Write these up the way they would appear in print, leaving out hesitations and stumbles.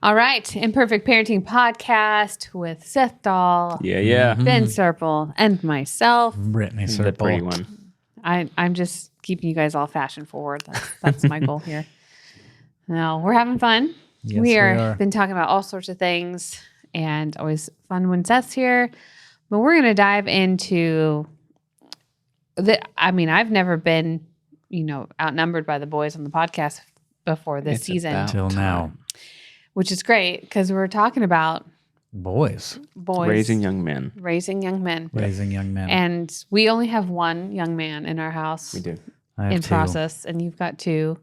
All right. Imperfect Parenting Podcast with Seth Dahl, Ben Serpell, and myself. Brittney Serpell. The pretty one. I'm just keeping you guys all fashion forward. That's my goal here. No, we're having fun. Yes, we we are are. been talking about all sorts of things, and always fun when Seth's here. But we're going to dive into I've never been, outnumbered by the boys on the podcast before this season. Until now. Which is great because we're talking about Boys. Raising young men. Raising young men. Raising young men. And we only have one young man in our house We do. I have in two. process, and you've got two.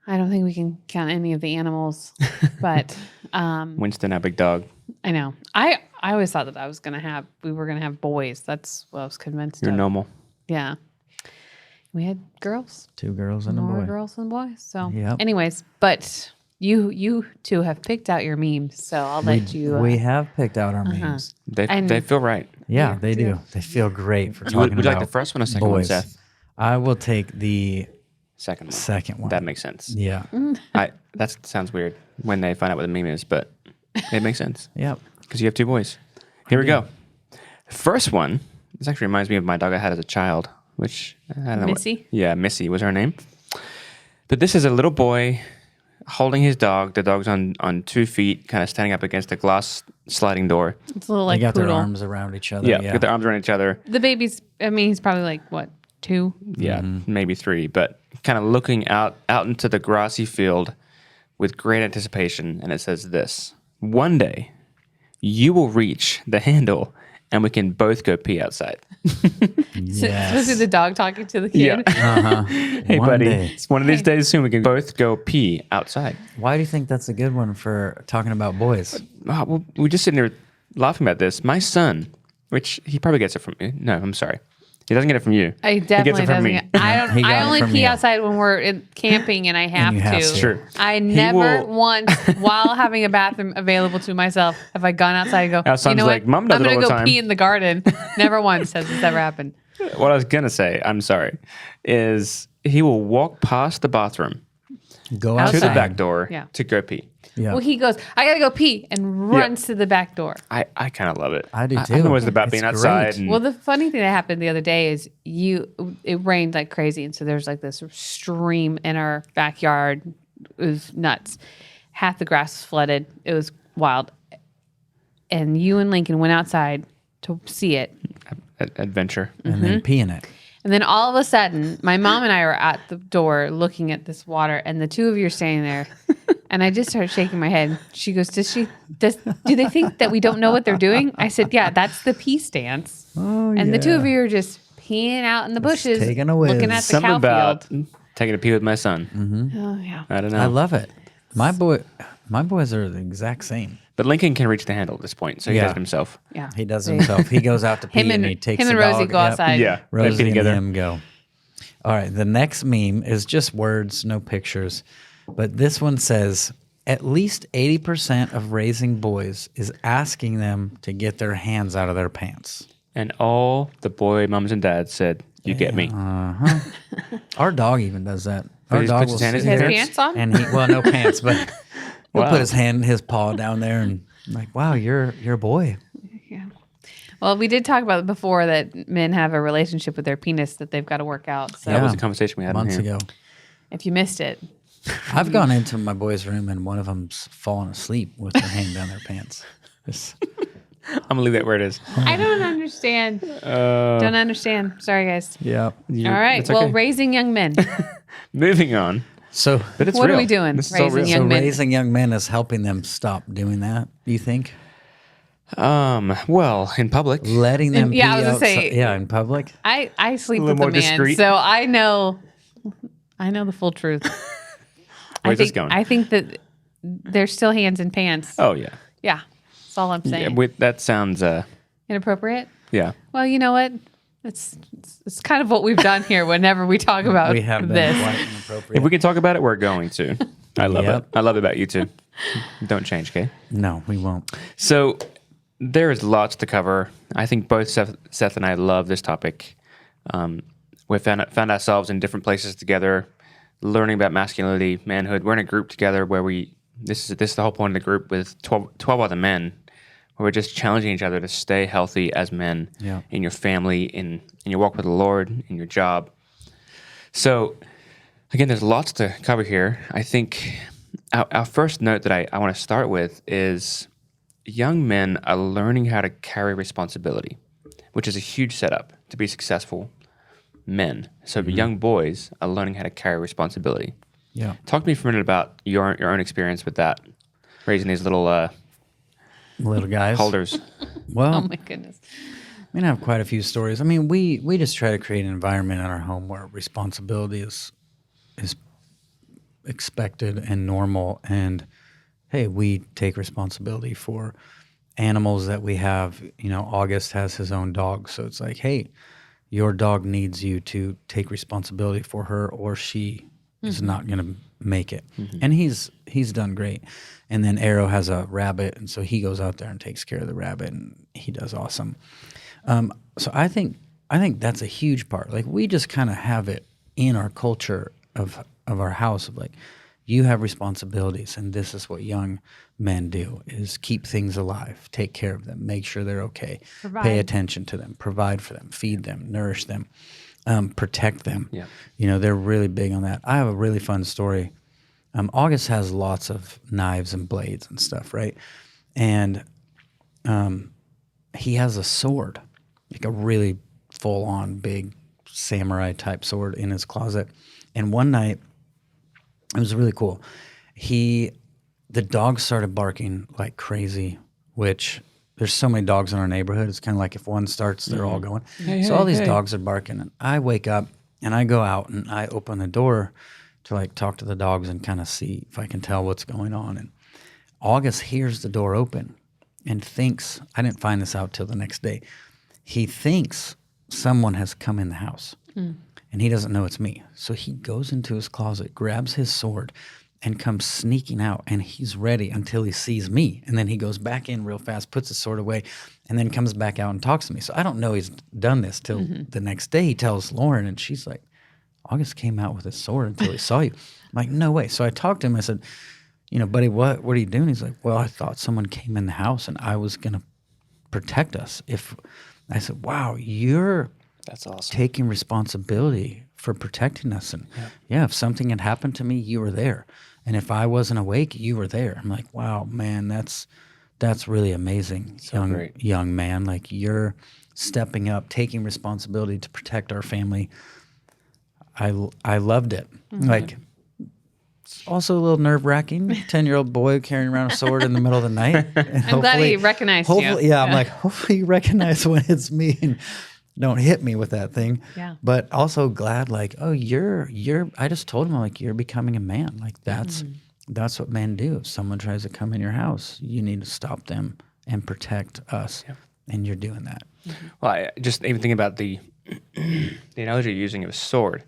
I don't think we can count any of the animals, but Winston, our big dog. I know. I always thought that we were gonna have boys. That's what I was convinced You're of. normal. Yeah. We had girls. 2 girls and a More boy. girls than boys. So Yep. anyways, but you two have picked out your memes, so I'll let you We have picked out our memes. They feel right. Yeah, they do. They feel great for Would talking you about like the first one or second one, boys. Seth? I will take the Second one. second one. That makes sense. Yeah. That sounds weird when they find out what the meme is, but it makes sense Yep. because you have 2 boys. Here we go. First one. This actually reminds me of my dog I had as a child, which I don't know. Missy? Missy was her name. But this is a little boy holding his dog. The dog's on 2 feet, kind of standing up against a glass sliding door. It's a little They like got poodle. their arms around each other. Got their arms around each other. The baby's, he's probably like, what, 2? Yeah, maybe 3, but kind of looking out into the grassy field with great anticipation. And it says this: one day you will reach the handle and we can both go pee outside. Yes. Supposed to be the dog talking to the kid. Uh-huh. Hey, One buddy, day. one of these days soon we can both go pee outside. Why do you think that's a good one for talking about boys? Well, we're just sitting there laughing about this. My son, which he probably gets it from me. No, I'm sorry. He doesn't get it from you. I he gets definitely it from doesn't. me. He got I it only from pee you. outside when we're camping, and I have you have to. to. Sure. I never will- once, while having a bathroom available to myself, have I gone outside and go, Our son's you know like, what? "Mom does I'm it all gonna the go time." pee in the garden. Never once has this ever happened. What I was going to say, I'm sorry, is he will walk past the bathroom Go to outside. the back door Yeah. to go pee. Yeah. Well, he goes, I gotta go pee, and runs to the back door. I kind of love it. I do I too. know it's about It's being great. outside. And Well, the funny thing that happened the other day is it rained like crazy. And so there's like this stream in our backyard. It was nuts. Half the grass was flooded. It was wild. And you and Lincoln went outside to see it. adventure. and then pee in it. And then all of a sudden, my mom and I were at the door looking at this water, and the two of you are standing there. And I just started shaking my head. She goes, do they think that we don't know what they're doing? I said, yeah, that's the pee stance. Oh, And the two of you are just peeing out in the bushes, taking a whiz. looking at the Something cow about field. taking a pee with my son. Oh, yeah. I don't know. I love it. My boys are the exact same. But Lincoln can reach the handle at this point, so he Yeah. does it himself. Yeah. He does it himself. He goes out to pee Him and, he takes him and the Rosie dog. go Yep. outside. Yeah, they Rosie pee and together. him go. All right. The next meme is just words, no pictures. But this one says, at least 80% of raising boys is asking them to get their hands out of their pants. And all the boy moms and dads said, "You get me." Our dog even does that. He Our just dog puts his hand in He has Yes. pants on? and no pants, but he'll Wow. put his paw down there and I'm like, wow, you're a boy. Yeah. Well, we did talk about it before that men have a relationship with their penis that they've got to work out. So That was a conversation we had months in here. ago. if you missed it, I've gone into my boys' room and one of them's fallen asleep with their hand down their pants. I'm gonna leave that where it is. I don't understand. Don't understand. Sorry, guys. Yeah. All right. It's Well, okay. raising young men. Moving on. So, But it's What are real. we doing? This is all Raising real. young men. raising young men is helping them stop doing that. Do you think? Well, in public. Letting them Yeah, I pee was gonna outside- say- yeah, in public. I sleep A with little a more man, discreet. so I know the full truth. Where's this going? I think that there's still hands in pants. Oh yeah. Yeah, that's all I'm saying. Yeah, that sounds. Inappropriate. Yeah. Well, you know what? It's kind of what we've done here. Whenever we talk about We have been this, quite If inappropriate. we can talk about it, we're going to. I love Yep. it. I love it about you too. Don't change, okay? No, we won't. So there is lots to cover. I think both Seth and I love this topic. We found ourselves in different places together, learning about masculinity, manhood. We're in a group together where we this is the whole point of the group with 12 other men, where we're just challenging each other to stay healthy as men in your family, in your walk with the Lord, in your job. So, again, there's lots to cover here. I think our first note that I want to start with is young men are learning how to carry responsibility, which is a huge setup to be successful men. So young boys are learning how to carry responsibility. Yeah. Talk to me for a minute about your own experience with that, raising these little guys. holders. Well, Oh my goodness. I have quite a few stories. I mean, we just try to create an environment in our home where responsibility is expected and normal. And hey, we take responsibility for animals that we have. You know, August has his own dog, so it's like, hey, your dog needs you to take responsibility for her, or she is not going to make it. And he's done great. And then Arrow has a rabbit, and so he goes out there and takes care of the rabbit, and he does awesome. So I think that's a huge part. Like, we just kind of have it in our culture of our house of like, you have responsibilities, and this is what young men do: is keep things alive, take care of them, make sure they're okay, pay attention to them, provide for them, feed them, nourish them, protect them. Yeah. You know, they're really big on that. I have a really fun story. August has lots of knives and blades and stuff, right? And he has a sword, like a really full-on big samurai type sword in his closet. And one night, it was really cool. The dogs started barking like crazy, which there's so many dogs in our neighborhood. It's kind of like if one starts, they're all going. So all these dogs are barking, and I wake up and I go out and I open the door to like talk to the dogs and kind of see if I can tell what's going on. And August hears the door open and thinks, I didn't find this out till the next day, he thinks someone has come in the house. And he doesn't know it's me. So he goes into his closet, grabs his sword, and comes sneaking out. And he's ready until he sees me. And then he goes back in real fast, puts his sword away, and then comes back out and talks to me. So I don't know he's done this till the next day. He tells Lauren, and she's like, August came out with his sword until he saw you. I'm like, no way. So I talked to him. I said, you know, buddy, what are you doing? He's like, well, I thought someone came in the house and I was going to protect us. I said, wow, That's awesome. taking responsibility for protecting us. And if something had happened to me, you were there. And if I wasn't awake, you were there. I'm like, wow, man, that's really amazing. So young man, like, you're stepping up, taking responsibility to protect our family. I loved it. Like, it's also a little nerve-wracking. 10-year-old boy carrying around a sword in the middle of the night. I'm glad he recognized you. Yeah, I'm like, hopefully you recognize when it's me and don't hit me with that thing. Yeah. But also glad, like, oh, I just told him, like, you're becoming a man. Like, that's what men do. If someone tries to come in your house, you need to stop them and protect us. Yeah. And you're doing that. Well, I just even think about the analogy you're using of a sword.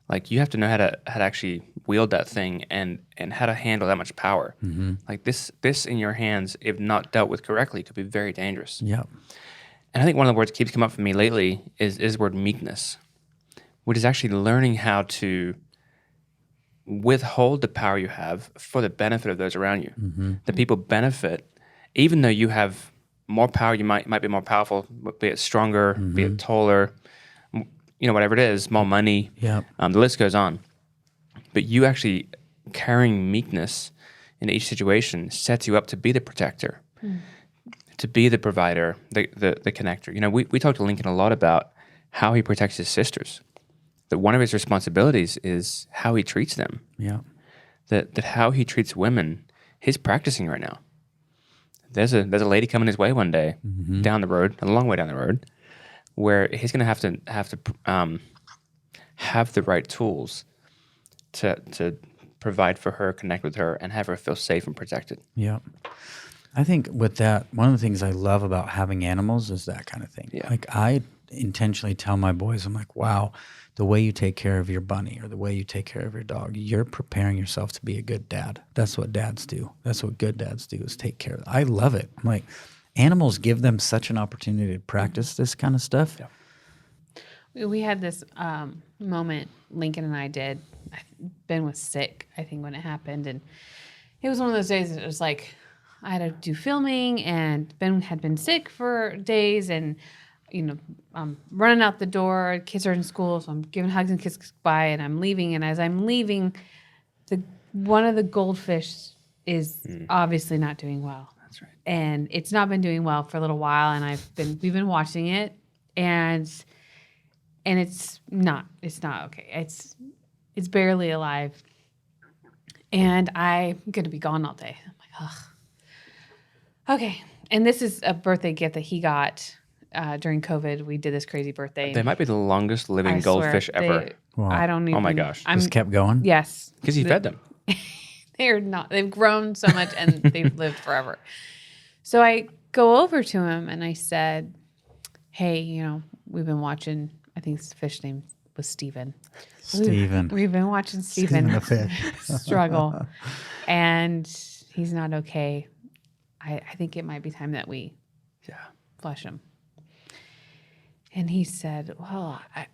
Like, you have to know how to actually wield that thing and how to handle that much power. Like, this in your hands, if not dealt with correctly, could be very dangerous. Yeah. And I think one of the words that keeps coming up for me lately is the word meekness, which is actually learning how to withhold the power you have for the benefit of those around you. The people benefit, even though you have more power, you might be more powerful, be it stronger, be it taller, you know, whatever it is, more money. Yeah. The list goes on. But you actually carrying meekness in each situation sets you up to be the protector, to be the provider, the connector. You know, we talked to Lincoln a lot about how he protects his sisters. That one of his responsibilities is how he treats them. Yeah. That how he treats women, he's practicing right now. There's a lady coming his way one day down the road, a long way down the road, where he's going to have to have the right tools to provide for her, connect with her, and have her feel safe and protected. Yeah. I think with that, one of the things I love about having animals is that kind of thing. Yeah. Like, I intentionally tell my boys, I'm like, wow, the way you take care of your bunny or the way you take care of your dog, you're preparing yourself to be a good dad. That's what dads do. That's what good dads do, is take care of it. I love it. I'm like, animals give them such an opportunity to practice this kind of stuff. Yeah. We had this moment, Lincoln and I did. Ben was sick, I think, when it happened. And it was one of those days that it was like I had to do filming and Ben had been sick for days and, I'm running out the door. Kids are in school, so I'm giving hugs and kisses goodbye and I'm leaving. And as I'm leaving, one of the goldfish is obviously not doing well. That's right. And it's not been doing well for a little while. And we've been watching it and it's not okay. It's barely alive. And I'm going to be gone all day. I'm like, ugh. Okay. And this is a birthday gift that he got during COVID. We did this crazy birthday. They might be the longest living I goldfish swear, ever. Wow. I don't even. Oh my gosh. Just kept going? Yes. Because you fed them. They're not. They've grown so much and they've lived forever. So I go over to him and I said, hey, we've been watching, I think the fish name was Steven. Steven. We've been watching Steven the fish. struggle, and he's not okay. I think it might be time that we flush him. And he said, well, I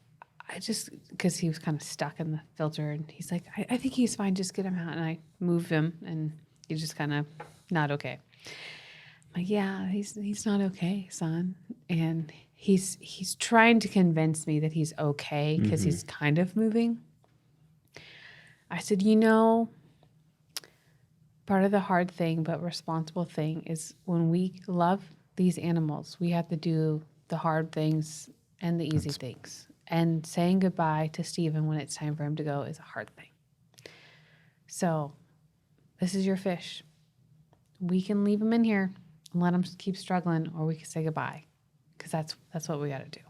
just, because he was kind of stuck in the filter, and he's like, I think he's fine. Just get him out. And I moved him, and he's just kind of not okay. I'm like, yeah, he's not okay, son. And he's trying to convince me that he's okay because he's kind of moving. I said, part of the hard thing but responsible thing is when we love these animals, we have to do the hard things and the easy things. And saying goodbye to Steven when it's time for him to go is a hard thing. So this is your fish. We can leave him in here and let him keep struggling, or we can say goodbye. Because that's what we got to do.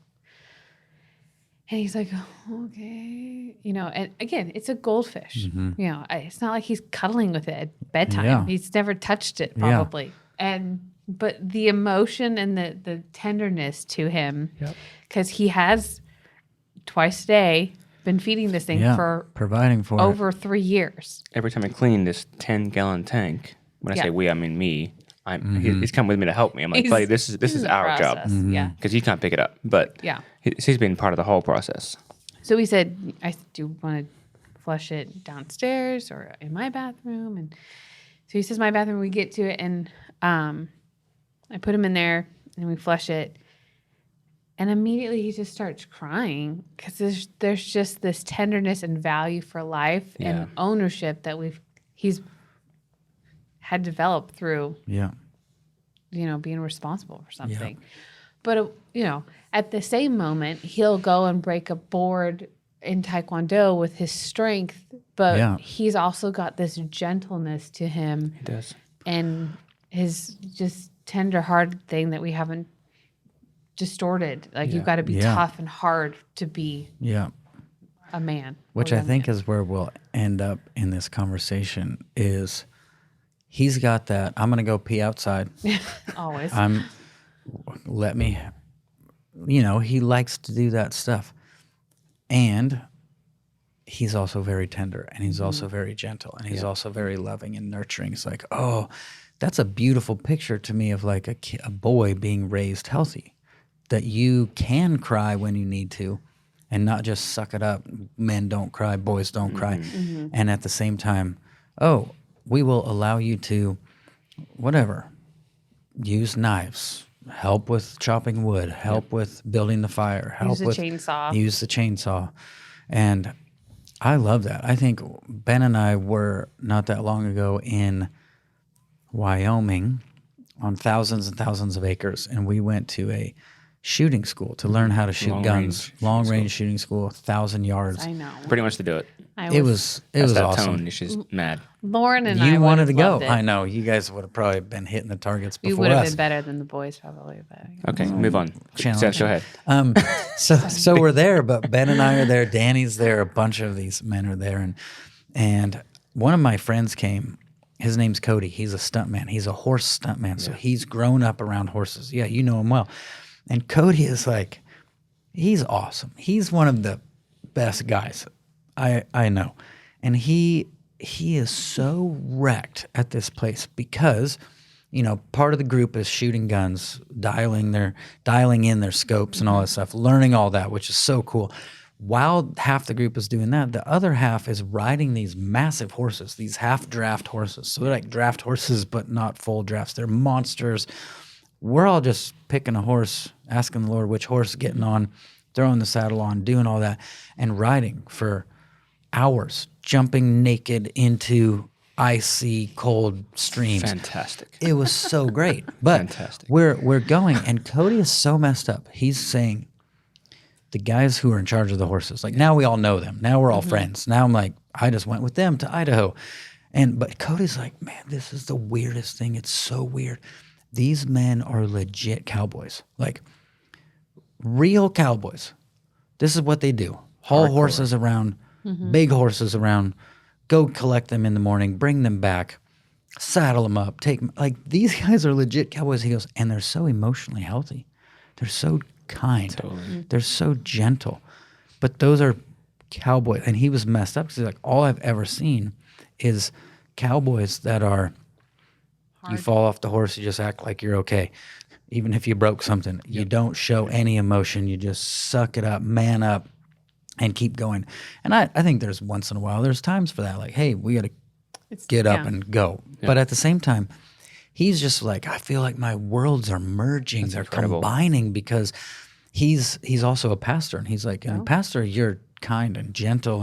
And he's like, oh, okay. And again, it's a goldfish. It's not like he's cuddling with it at bedtime. Yeah. He's never touched it probably. Yeah. But the emotion and the tenderness to him, because he has twice a day been feeding this thing for providing for over 3 years. Every time I clean this 10-gallon tank, when I say we, I mean me, he's come with me to help me. I'm like, buddy, this is our job. Yeah. Because you can't pick it up. But he's been part of the whole process. So we said, do you want to flush it downstairs or in my bathroom? And so he says, my bathroom. We get to it, and I put him in there, and we flush it. And immediately he just starts crying because there's just this tenderness and value for life and ownership that he's had developed through, being responsible for something. But, at the same moment, he'll go and break a board in Taekwondo with his strength, but he's also got this gentleness to him. He does. And his just tender-hearted thing that we haven't distorted. Like, you've got to be tough and hard to be a man. Which I think is where we'll end up in this conversation is he's got that, I'm going to go pee outside. Always. He likes to do that stuff. And he's also very tender, and he's also very gentle, and he's also very loving and nurturing. It's like, oh, that's a beautiful picture to me of like a boy being raised healthy, that you can cry when you need to and not just suck it up. Men don't cry, boys don't cry. And at the same time, we will allow you to, use knives, help with chopping wood, help with building the fire, use the chainsaw. And I love that. I think Ben and I were not that long ago in Wyoming on thousands and thousands of acres, and we went to a shooting school to learn how to shoot guns. Long range shooting school, 1,000 yards. I know. Pretty much to do it. It was awesome. Tone, she's mad. Lauren and I You wanted to go. It. I know. You guys would have probably been hitting the targets before us. We would have been better than the boys, probably. But, Okay, move on. Challenge. Go ahead. So we're there, but Ben and I are there. Danny's there. A bunch of these men are there, and one of my friends came. His name's Cody. He's a stuntman. He's a horse stuntman. So he's grown up around horses. Yeah, you know him well. And Cody is like, he's awesome. He's one of the best guys I know. And he is so wrecked at this place because, part of the group is shooting guns, dialing in their scopes and all that stuff, learning all that, which is so cool. while half the group is doing that, the other half is riding these massive horses, these half draft horses. So they're like draft horses, but not full drafts. They're monsters. We're all just picking a horse, asking the Lord which horse, getting on, throwing the saddle on, doing all that, and riding for hours, jumping naked into icy cold streams. Fantastic. It was so great. But Fantastic. we're going, and Cody is so messed up. He's saying the guys who are in charge of the horses, like now we all know them. Now we're all friends. Now I'm like, I just went with them to Idaho. But Cody's like, man, this is the weirdest thing. It's so weird. These men are legit cowboys, like real cowboys. This is what they do. Haul horses around, big horses around, go collect them in the morning, bring them back, saddle them up, take them. Like these guys are legit cowboys. He goes, and they're so emotionally healthy. They're so kind. Totally. They're so gentle. But those are cowboys. And he was messed up because he's like, all I've ever seen is cowboys that are, you fall off the horse, you just act like you're okay. Even if you broke something, you don't show any emotion. You just suck it up, man up, and keep going. And I think there's once in a while, there's times for that. Like, hey, we got to get up and go. Yeah. But at the same time, he's just like, I feel like my worlds are merging. They're incredible. Combining because he's also a pastor. And he's like, and pastor, you're kind and gentle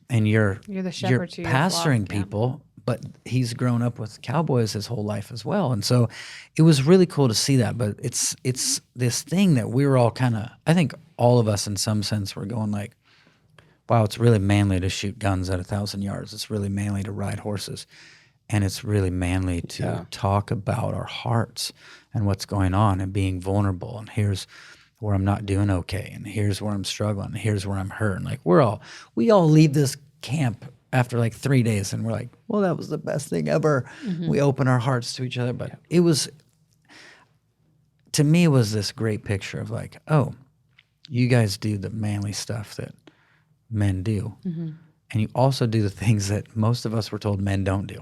and you're the shepherd to your pastoring flock, people. But he's grown up with cowboys his whole life as well. And so it was really cool to see that. But it's this thing that we were all kind of, I think all of us in some sense were going like, wow, it's really manly to shoot guns at 1,000 yards. It's really manly to ride horses. And it's really manly to talk about our hearts and what's going on and being vulnerable. And here's where I'm not doing okay. And here's where I'm struggling. And here's where I'm hurting. Like we all leave this camp after like 3 days and we're like, well, that was the best thing ever. We open our hearts to each other. But it was, to me, it was this great picture of like, oh, you guys do the manly stuff that men do. And you also do the things that most of us were told men don't do.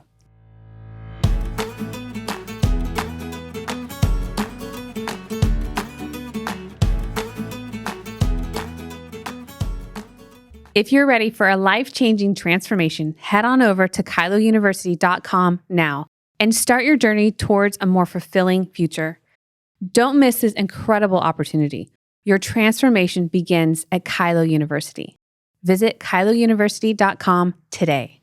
If you're ready for a life-changing transformation, head on over to KyloUniversity.com now and start your journey towards a more fulfilling future. Don't miss this incredible opportunity. Your transformation begins at Kylo University. Visit KyloUniversity.com today.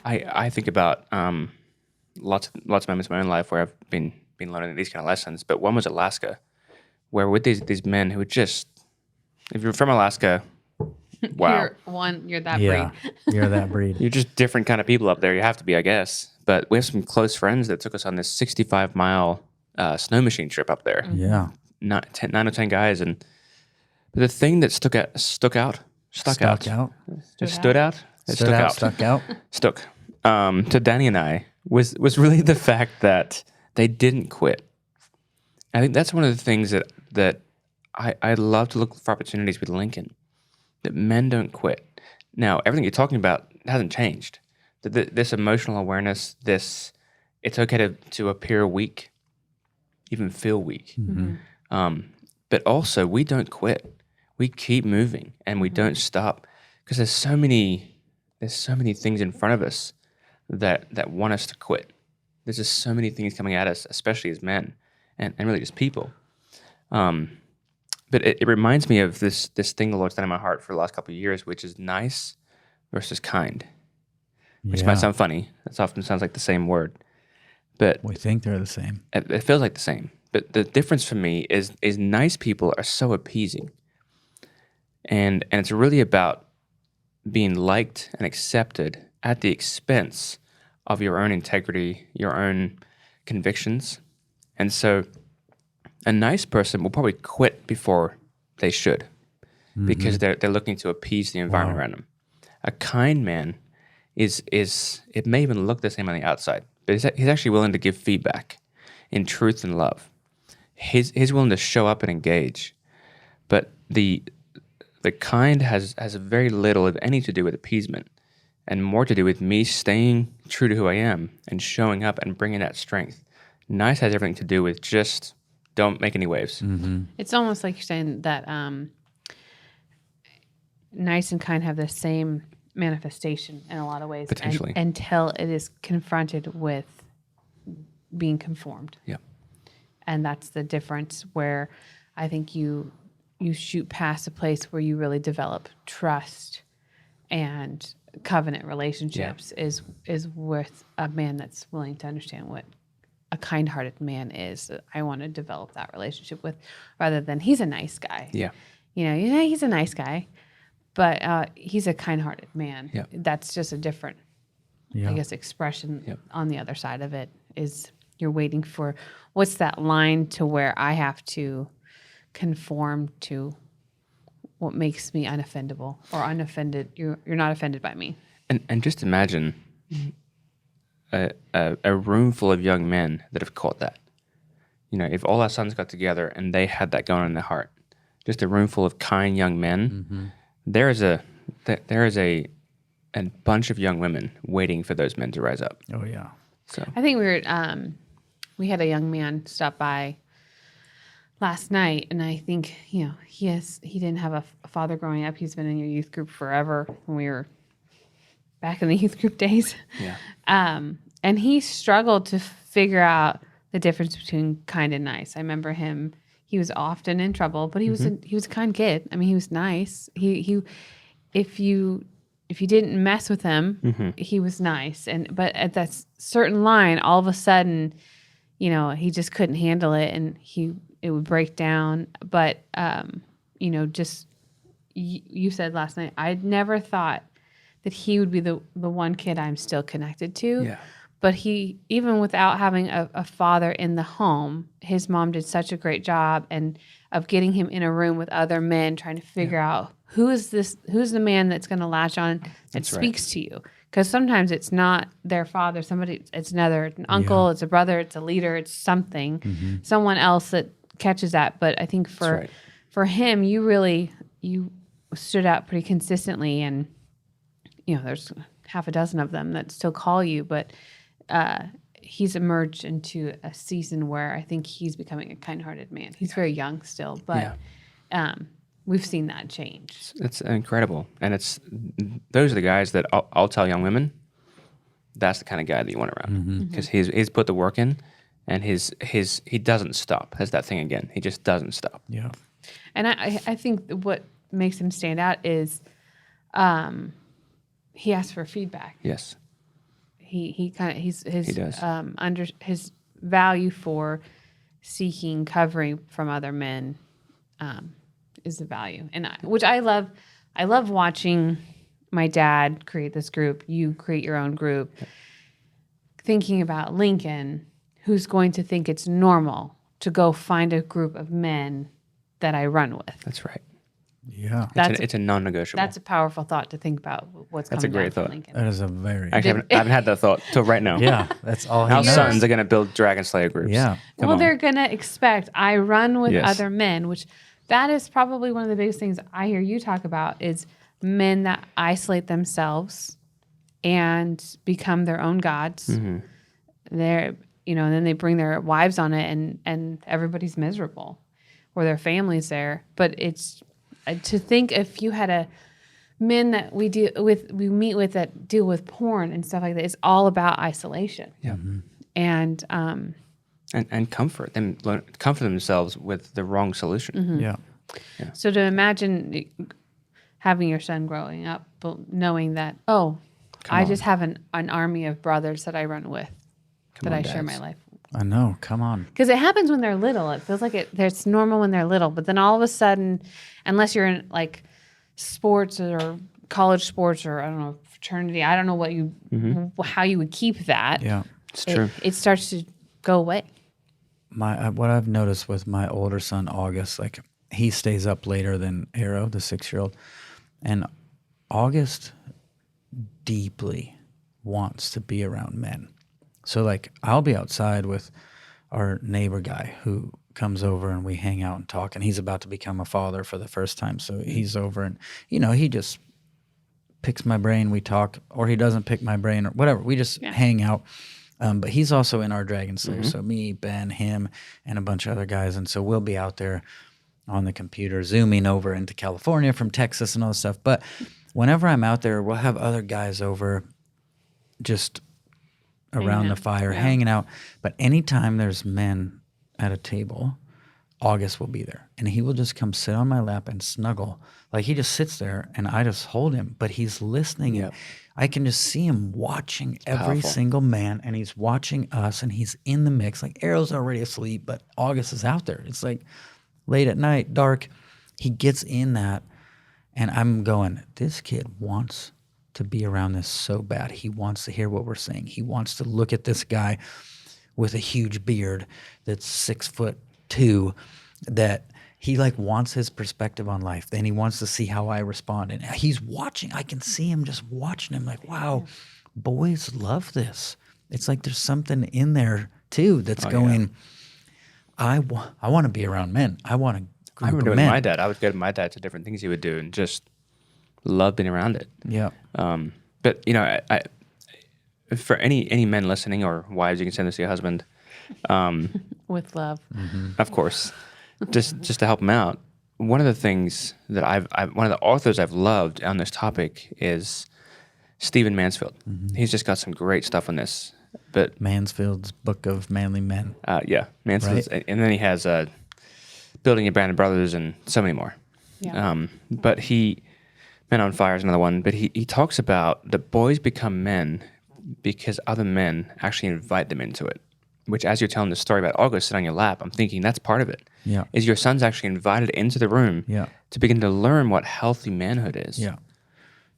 I think about lots of moments in my own life where I've been learning these kind of lessons. But one was Alaska, where with these men who just, if you're from Alaska, wow, you're that breed. You're that breed. You're just different kind of people up there. You have to be, I guess. But we have some close friends that took us on this 65-mile snow machine trip up there. Yeah, 9 or 10 guys, but the thing that stuck out. To Danny and I was really the fact that they didn't quit. I think that's one of the things that I love to look for opportunities with Lincoln, that men don't quit. Now, everything you're talking about hasn't changed. This emotional awareness, it's okay to appear weak, even feel weak. But also, we don't quit. We keep moving, and we don't stop, because there's so many things in front of us that want us to quit. There's just so many things coming at us, especially as men, and really just people. But it reminds me of this thing the Lord's done in my heart for the last couple of years, which is nice versus kind. Which might sound funny. That often sounds like the same word. But we think they're the same. It feels like the same. But the difference for me is nice people are so appeasing. And it's really about being liked and accepted at the expense of your own integrity, your own convictions. And so a nice person will probably quit before they should, because they're looking to appease the environment around them. A kind man is it may even look the same on the outside, but he's actually willing to give feedback in truth and love. He's willing to show up and engage. But the kind has very little, if any, to do with appeasement. and more to do with me staying true to who I am and showing up and bringing that strength. Nice has everything to do with just don't make any waves. It's almost like you're saying that nice and kind have the same manifestation in a lot of ways. Potentially. Until it is confronted with being conformed. Yeah. And that's the difference where I think you shoot past a place where you really develop trust and covenant relationships is with a man that's willing to understand what a kind-hearted man is. I want to develop that relationship with, rather than he's a nice guy. Yeah. He's a nice guy, but he's a kind-hearted man. Yeah. That's just a different, I guess, expression on the other side of it is you're waiting for what's that line to where I have to conform to what makes me unoffendable or unoffended. You're not offended by me. And just imagine a room full of young men that have caught that. If all our sons got together and they had that going in their heart, just a room full of kind young men, there is a bunch of young women waiting for those men to rise up. Oh yeah. So I think we had a young man stop by last night, and I think he didn't have a father growing up. He's been in your youth group forever when we were back in the youth group days. Yeah. And he struggled to figure out the difference between kind and nice. I remember him; he was often in trouble, but he was a kind kid. I mean, he was nice. He if you didn't mess with him, he was nice. But at that certain line, all of a sudden, he just couldn't handle it, and it would break down. But just you said last night, I'd never thought that he would be the one kid I'm still connected to. Yeah. But he, even without having a father in the home, his mom did such a great job of getting him in a room with other men, trying to figure out who's the man that's going to latch on that speaks to you. Because sometimes it's not their father, it's an uncle, it's a brother, it's a leader, it's something, someone else that catches that. But I think for him, you stood out pretty consistently, and there's half a dozen of them that still call you, but he's emerged into a season where I think he's becoming a kind-hearted man. He's very young still, but we've seen that change. It's incredible. And those are the guys that I'll tell young women, that's the kind of guy that you want around. Because he's put the work in, and he doesn't stop. That's that thing again. He just doesn't stop. Yeah. And I think what makes him stand out is he asks for feedback. Yes. He does. Under his value for seeking covering from other men is the value, and which I love. I love watching my dad create this group. You create your own group. Thinking about Lincoln, who's going to think it's normal to go find a group of men that I run with. That's right. Yeah. It's a non-negotiable. That's a powerful thought to think about. What's That's a coming great down thought. from Lincoln. That is a very Actually, I haven't had that thought till right now. yeah. That's all he Our knows. sons are going to build Dragon Slayer groups. Yeah. Come Well, on. they're going to expect I run with Yes. other men, which that is probably one of the biggest things I hear you talk about is men that isolate themselves and become their own gods. They're, and then they bring their wives on it and everybody's miserable or their family's there. But it's to think if you had men that we meet with that deal with porn and stuff like that, it's all about isolation. Yeah. And And comfort themselves with the wrong solution. Yeah. so to imagine having your son growing up, knowing that, I just have an army of brothers that I run with, that I share my life with. I know. Come on. Because it happens when they're little. It feels like it's normal when they're little. But then all of a sudden, unless you're in like sports or college sports or I don't know, fraternity, I don't know how you would keep that. Yeah. It's true. It starts to go away. What I've noticed with my older son, August, like he stays up later than Arrow, the 6-year-old. And August deeply wants to be around men. So like I'll be outside with our neighbor guy who comes over and we hang out and talk, and he's about to become a father for the first time. So he's over and, he just picks my brain, we talk, or he doesn't pick my brain or whatever. We just hang out. But he's also in our Dragon Slayer. So me, Ben, him, and a bunch of other guys. And so we'll be out there on the computer, zooming over into California from Texas and all this stuff. But whenever I'm out there, we'll have other guys over just around the fire, hanging out. But anytime there's men at a table, August will be there. And he will just come sit on my lap and snuggle. Like he just sits there and I just hold him. But he's listening. And I can just see him watching every single man. And he's watching us. And he's in the mix. Like Arrow's already asleep, but August is out there. It's like late at night, dark. He gets in that. And I'm going, this kid wants to be around this so bad. He wants to hear what we're saying. He wants to look at this guy with a huge beard that's 6'2", that he like wants his perspective on life. Then he wants to see how I respond. And he's watching. I can see him just watching him like, wow, boys love this. It's like there's something in there too that's going, I want to be around men. I want to. I remember with my dad. I would go to my dad to different things he would do and just love being around it. Yeah. But you know, I for any men listening or wives, you can send this to your husband. With love, of course, just to help them out. One of the things that one of the authors I've loved on this topic is Stephen Mansfield. He's just got some great stuff on this. But Mansfield's Book of Manly Men. Mansfield's, right? And then he has Building a Band of Brothers and so many more. Yeah. But Men on Fire is another one. But he talks about the boys become men because other men actually invite them into it. Which, as you're telling the story about August sitting on your lap, I'm thinking that's part of it. Yeah. Is your son's actually invited into the room to begin to learn what healthy manhood is. Yeah.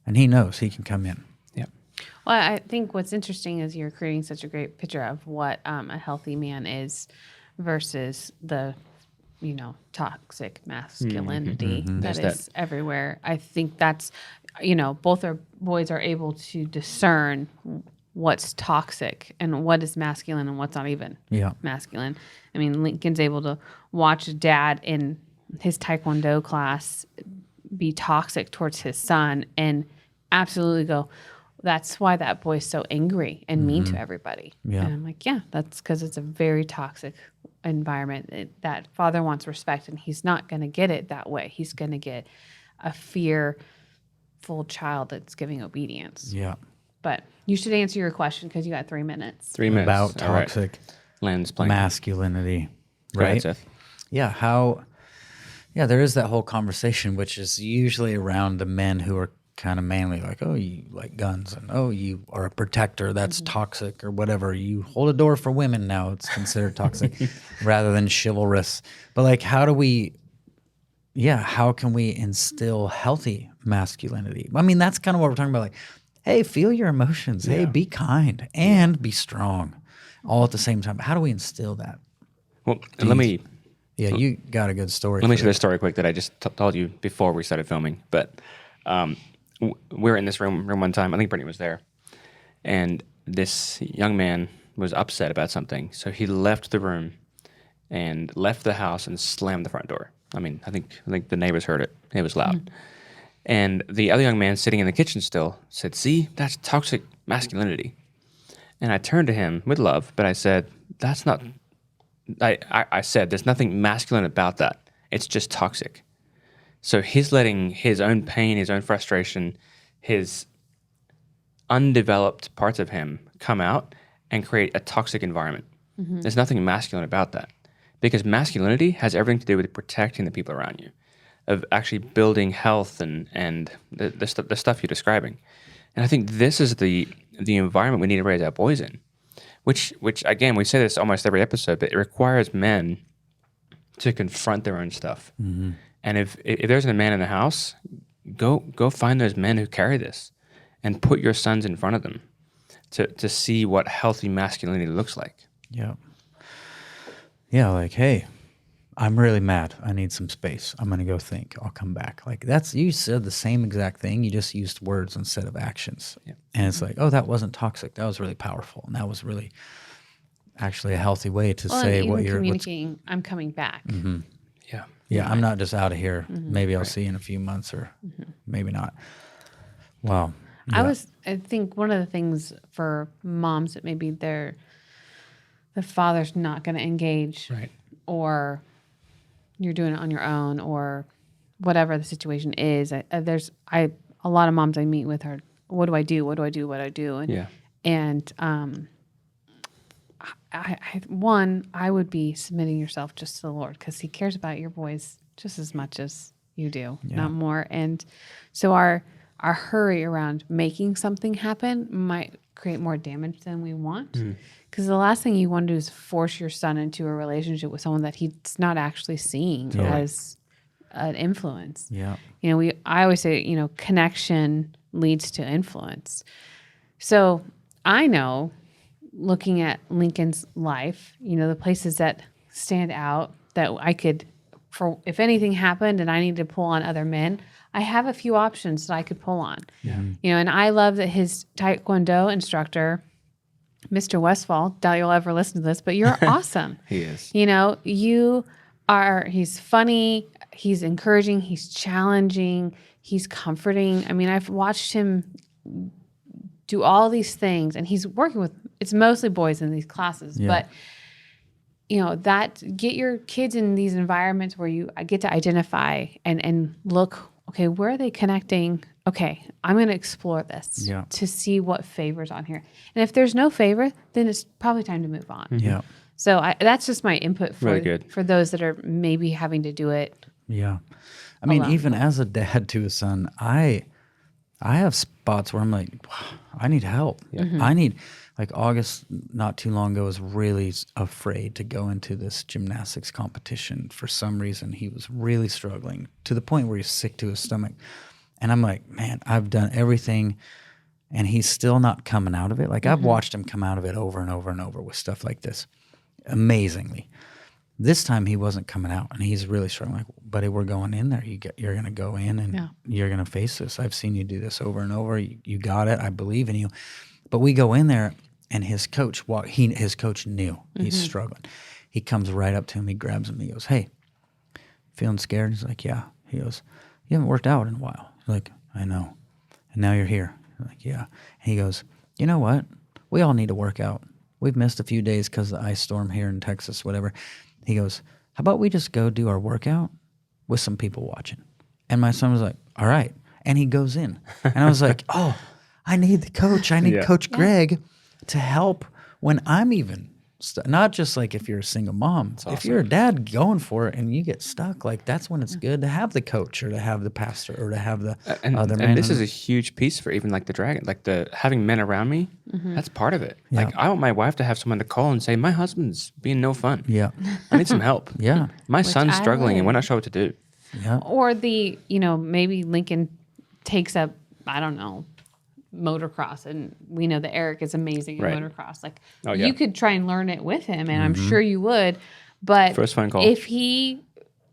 And he knows he can come in. Yeah. Well, I think what's interesting is you're creating such a great picture of what a healthy man is versus the, toxic masculinity that is everywhere. I think that's, both our boys are able to discern what's toxic and what is masculine and what's not even masculine. I mean, Lincoln's able to watch dad in his Taekwondo class be toxic towards his son and absolutely go, that's why that boy's so angry and mean to everybody. Yeah. And I'm like, yeah, that's because it's a very toxic environment. That father wants respect and he's not going to get it that way. He's going to get a fearful child that's giving obedience. Yeah. But you should answer your question because you got 3 minutes. 3 minutes. About toxic masculinity. Right? Ahead, Seth. Yeah. There is that whole conversation, which is usually around the men who are kind of manly, like, oh, you like guns, and oh, you are a protector, that's toxic, or whatever. You hold a door for women now, it's considered toxic, rather than chivalrous. But like, how can we instill healthy masculinity? I mean, that's kind of what we're talking about, like, hey, feel your emotions. Hey, be kind and be strong all at the same time. How do we instill that? Well, you got a good story. Let me share this story quick that I just told you before we started filming. But we were in this room one time. I think Brittney was there. And this young man was upset about something. So he left the room and left the house and slammed the front door. I mean, I think the neighbors heard it. It was loud. And the other young man sitting in the kitchen still said, see, that's toxic masculinity. And I turned to him with love, but I said, that's not, I said, there's nothing masculine about that. It's just toxic. So he's letting his own pain, his own frustration, his undeveloped parts of him come out and create a toxic environment. There's nothing masculine about that. Because masculinity has everything to do with protecting the people around you, of actually building health and the stuff you're describing. And I think this is the environment we need to raise our boys in, which again, we say this almost every episode, but it requires men to confront their own stuff. And if there's a man in the house, go find those men who carry this and put your sons in front of them to see what healthy masculinity looks like. Yeah. Yeah, like, hey, I'm really mad. I need some space. I'm going to go think. I'll come back. Like, you said the same exact thing. You just used words instead of actions. Yeah. And it's like, oh, that wasn't toxic. That was really powerful. And that was really actually a healthy way to say what you're communicating. I'm coming back. Yeah, I'm not just out of here. Maybe I'll see you in a few months or maybe not. Wow. I think one of the things for moms that maybe the father's not going to engage, Right. or you're doing it on your own, or whatever the situation is. There's a lot of moms I meet with are, what do I do? What do I do? What do I do? And, Yeah. and I would be submitting yourself just to the Lord, because He cares about your boys just as much as you do, not more. And so our hurry around making something happen might create more damage than we want. Because the last thing you want to do is force your son into a relationship with someone that he's not actually seeing as an influence. Yeah. You know, I always say, you know, connection leads to influence. So I know, looking at Lincoln's life, you know, the places that stand out that I could, for if anything happened and I needed to pull on other men, I have a few options that I could pull on. Yeah. You know, and I love that his Taekwondo instructor, Mr. Westfall, doubt you'll ever listen to this, but you're awesome. He is. You know, he's funny, he's encouraging, he's challenging, he's comforting. I mean, I've watched him do all these things, and he's working with, it's mostly boys in these classes, but you know, get your kids in these environments where you get to identify and look, okay, where are they connecting? Okay, I'm going to explore this to see what favors on here. And if there's no favor, then it's probably time to move on. Yeah. So that's just my input for those that are maybe having to do it. Yeah. I mean, alone. even as a dad to a son, I have spots where I'm like, I need help. I need, like August, not too long ago, was really afraid to go into this gymnastics competition. For some reason, he was really struggling to the point where he's sick to his stomach. And I'm like, man, I've done everything, and he's still not coming out of it. Like I've watched him come out of it over and over and over with stuff like this, amazingly. This time he wasn't coming out, and he's really struggling. Like, buddy, we're going in there. You're going to go in, and you're going to face this. I've seen you do this over and over. You got it. I believe in you. But we go in there, and his coach his coach knew he's struggling. He comes right up to him. He grabs him. He goes, "Hey, feeling scared?" He's like, "Yeah." He goes, "You haven't worked out in a while." He's like, "I know. And now you're here." I'm like, "Yeah." And he goes, "You know what? We all need to work out. We've missed a few days because of the ice storm here in Texas, whatever." He goes, "How about we just go do our workout with some people watching?" And my son was like, "All right." And he goes in. And I was like, oh, I need the coach. I need Coach Greg to help when I'm even not just like if you're a single mom. Awesome. If you're a dad going for it and you get stuck, like that's when it's good to have the coach or to have the pastor or to have the other man. And this is a huge piece for even like the dragon, like the having men around me. That's part of it. Yeah. Like I want my wife to have someone to call and say, my husband's being no fun. Yeah. I need some help. Yeah. My son's struggling and we're not sure what to do. Yeah. Or maybe Lincoln takes up, I don't know, motocross, and we know that Eric is amazing in motocross. Like you could try and learn it with him, and I'm sure you would. But first phone call, if he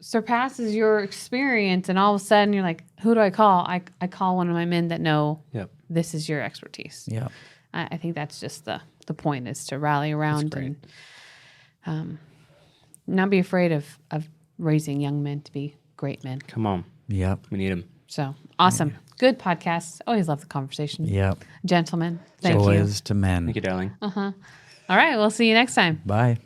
surpasses your experience, and all of a sudden you're like, "Who do I call?" I call one of my men that know this is your expertise. Yeah, I think that's just the point, is to rally around and not be afraid of raising young men to be great men. Come on, yep, we need them. So awesome. Yeah. Good podcast. Always love the conversation. Yep. Gentlemen, thank you. Boys to men. Thank you, darling. All right. We'll see you next time. Bye.